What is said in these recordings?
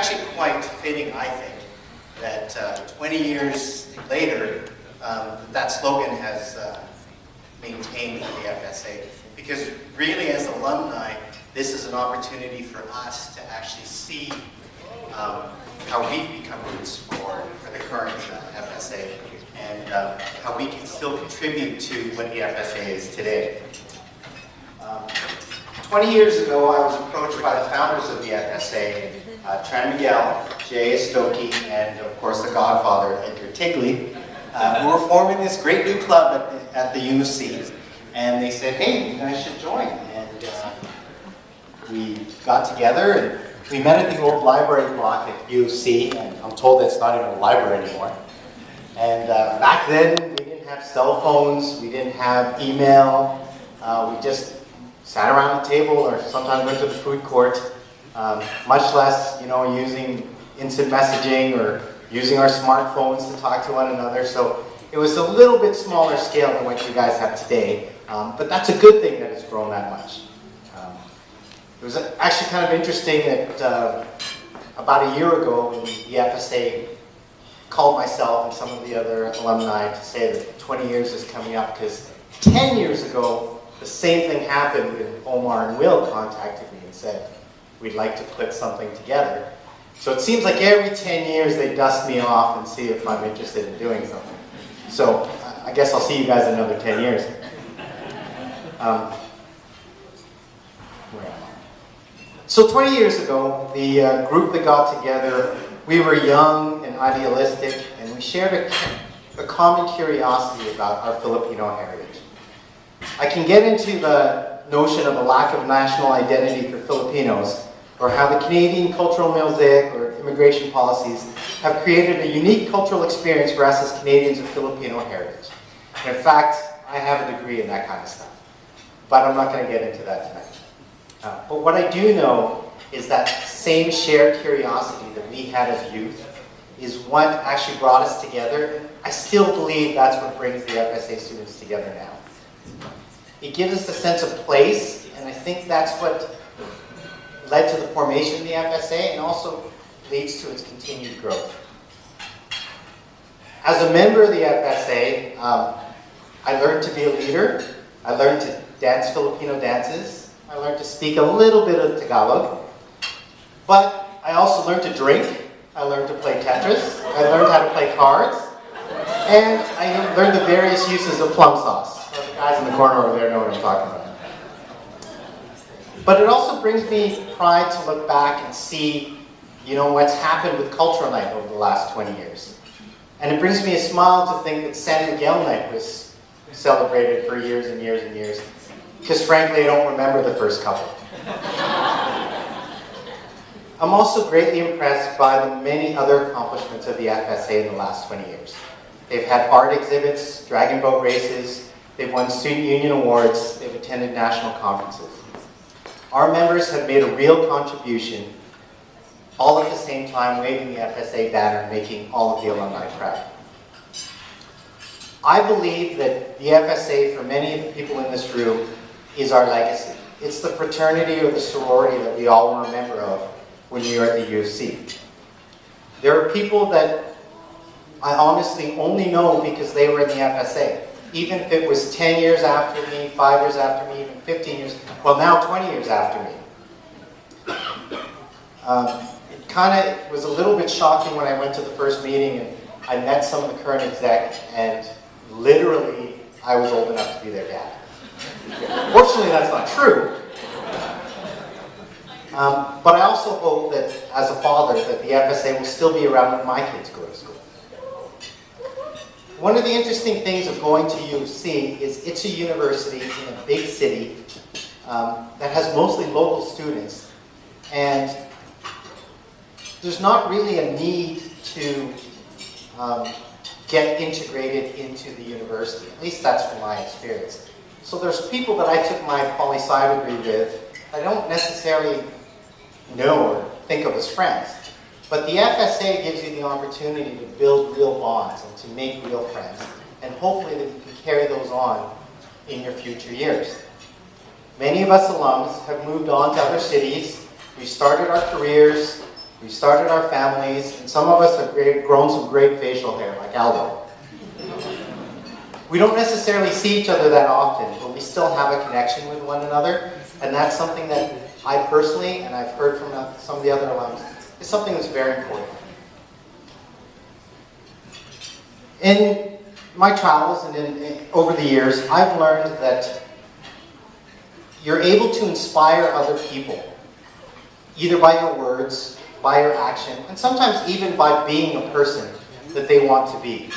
actually quite fitting, I think, that 20 years later, that slogan has maintained for the FSA. Because really, as alumni, this is an opportunity for us to actually see how we've become roots for the current FSA, and how we can still contribute to what the FSA is today. 20 years ago, I was approached by the founders of the FSA, Tran Miguel, Jay Estokey, and of course the godfather, Edgar Tigley, who were forming this great new club at the U of C. And they said, hey, you guys should join. And we got together, and we met at the old library block at U of C, and I'm told it's not even a library anymore. And back then, we didn't have cell phones, we didn't have email, we just sat around the table or sometimes went to the food court, much less, using instant messaging or using our smartphones to talk to one another. So it was a little bit smaller scale than what you guys have today, but that's a good thing that it's grown that much. It was actually kind of interesting that about a year ago, when the FSA called myself and some of the other alumni to say that 20 years is coming up, because 10 years ago, the same thing happened when Omar and Will contacted me and said, we'd like to put something together. So it seems like every 10 years they dust me off and see if I'm interested in doing something. So I guess I'll see you guys in another 10 years. So 20 years ago, the group that got together, we were young and idealistic, and we shared a common curiosity about our Filipino heritage. I can get into the notion of a lack of national identity for Filipinos, or how the Canadian cultural mosaic or immigration policies have created a unique cultural experience for us as Canadians of Filipino heritage. And in fact, I have a degree in that kind of stuff. But I'm not going to get into that tonight. But what I do know is that same shared curiosity that we had as youth is what actually brought us together. I still believe that's what brings the FSA students together now. It gives us a sense of place, and I think that's what led to the formation of the FSA and also leads to its continued growth. As a member of the FSA, I learned to be a leader. I learned to dance Filipino dances. I learned to speak a little bit of Tagalog. But I also learned to drink. I learned to play Tetris. I learned how to play cards. And I learned the various uses of plum sauce. The guys in the corner over there know what I'm talking about. But it also brings me pride to look back and see, what's happened with Cultural Night over the last 20 years. And it brings me a smile to think that San Miguel Night was celebrated for years and years and years. Because frankly, I don't remember the first couple. I'm also greatly impressed by the many other accomplishments of the FSA in the last 20 years. They've had art exhibits, dragon boat races, they've won student union awards, they've attended national conferences. Our members have made a real contribution, all at the same time waving the FSA banner, making all of the alumni proud. I believe that the FSA, for many of the people in this room, is our legacy. It's the fraternity or the sorority that we all were a member of when we were at the U of C. There are people that I honestly only know because they were in the FSA. Even if it was 10 years after me, 5 years after me, even 15 years, well now 20 years after me. It kind of was a little bit shocking when I went to the first meeting and I met some of the current exec, and literally I was old enough to be their dad. Fortunately, that's not true. But I also hope that, as a father, that the FSA will still be around when my kids go to school. One of the interesting things of going to U of C is it's a university in a big city that has mostly local students, and there's not really a need to get integrated into the university. At least that's from my experience. So there's people that I took my poli-sci degree with I don't necessarily know or think of as friends. But the FSA gives you the opportunity to build real bonds and to make real friends. And hopefully that you can carry those on in your future years. Many of us alums have moved on to other cities. We started our careers. We started our families, and some of us have grown some great facial hair, like Aldo. We don't necessarily see each other that often, but we still have a connection with one another, and that's something that I personally, and I've heard from some of the other alums, is something that's very important. In my travels and over the years, I've learned that you're able to inspire other people, either by your words, by your action, and sometimes even by being a person that they want to be.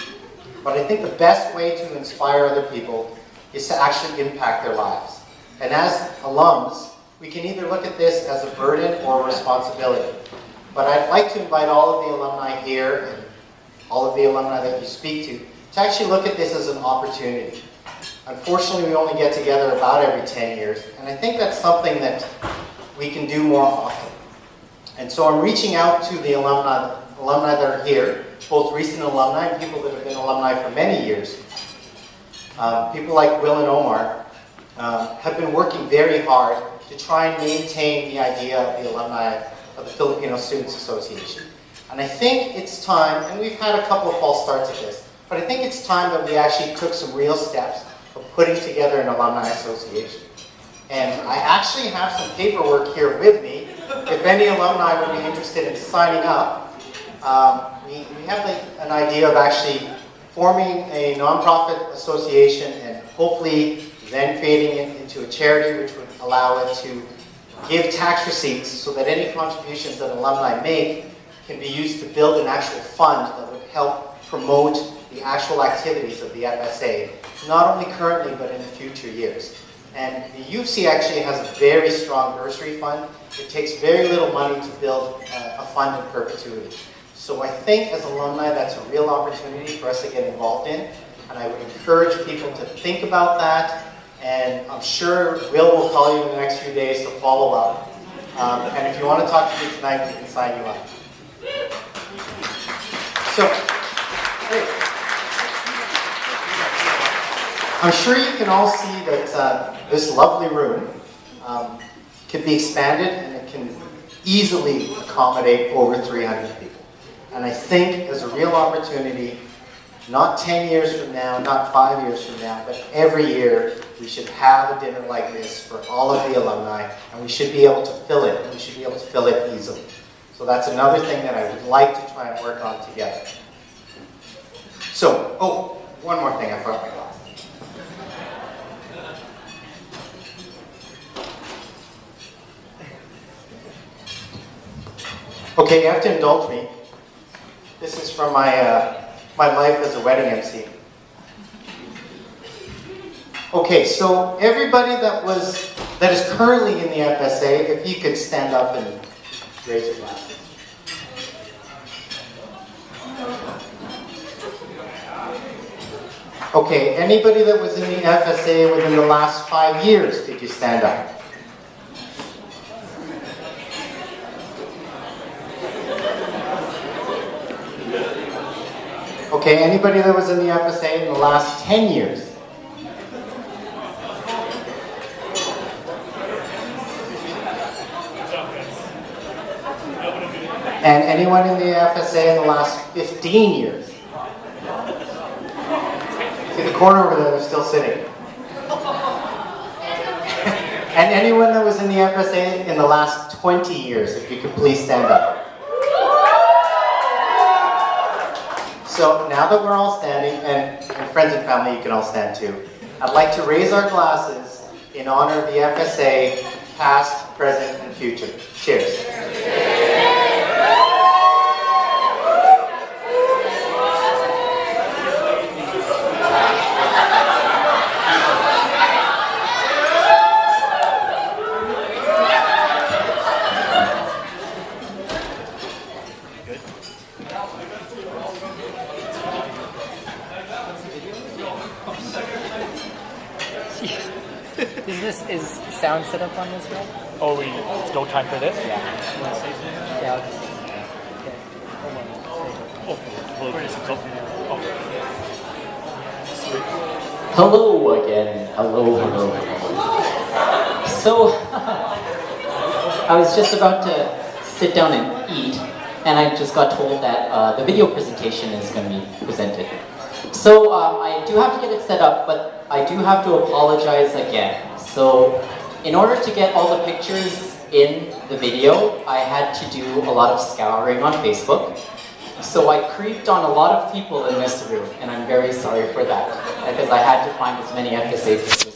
But I think the best way to inspire other people is to actually impact their lives. And as alums, we can either look at this as a burden or a responsibility. But I'd like to invite all of the alumni here and all of the alumni that you speak to actually look at this as an opportunity. Unfortunately, we only get together about every 10 years, and I think that's something that we can do more often. And so I'm reaching out to the alumni that are here, both recent alumni and people that have been alumni for many years. People like Will and Omar have been working very hard to try and maintain the idea of the alumni of the Filipino Students Association. And I think it's time, and we've had a couple of false starts at this, but I think it's time that we actually took some real steps of putting together an alumni association. And I actually have some paperwork here with me. If any alumni would be interested in signing up, we have an idea of actually forming a nonprofit association and hopefully then creating it into a charity which would allow it to give tax receipts so that any contributions that alumni make can be used to build an actual fund that would help promote the actual activities of the FSA, not only currently but in the future years. And the UFC actually has a very strong bursary fund. It takes very little money to build a fund in perpetuity. So I think as alumni that's a real opportunity for us to get involved in, and I would encourage people to think about that, and I'm sure Will call you in the next few days to follow up. And if you want to talk to me tonight, we can sign you up. So, great. I'm sure you can all see that this lovely room can be expanded and it can easily accommodate over 300 people. And I think there's a real opportunity, not 10 years from now, not 5 years from now, but every year we should have a dinner like this for all of the alumni, and we should be able to fill it, and we should be able to fill it easily. So that's another thing that I would like to try and work on together. So, oh, one more thing, I forgot my glasses. Okay, you have to indulge me. This is from my life as a wedding MC. Okay, so everybody that is currently in the FSA, if you could stand up and raise your glasses. Okay, anybody that was in the FSA within the last 5 years, could you stand up? Okay, anybody that was in the FSA in the last 10 years? And anyone in the FSA in the last 15 years? See the corner over there, they're still sitting. And anyone that was in the FSA in the last 20 years, if you could please stand up. So now that we're all standing, and friends and family, you can all stand too, I'd like to raise our glasses in honor of the FSA, past, present, and future. Cheers. Is sound set up on this yet? Oh, it's no time for this? Yeah. Yeah, I'll just... Hello again. Hello. So, I was just about to sit down and eat, and I just got told that the video presentation is going to be presented. So I do have to get it set up, but I do have to apologize again. So in order to get all the pictures in the video, I had to do a lot of scouring on Facebook. So I creeped on a lot of people in this room, and I'm very sorry for that, because I had to find as many FSA pictures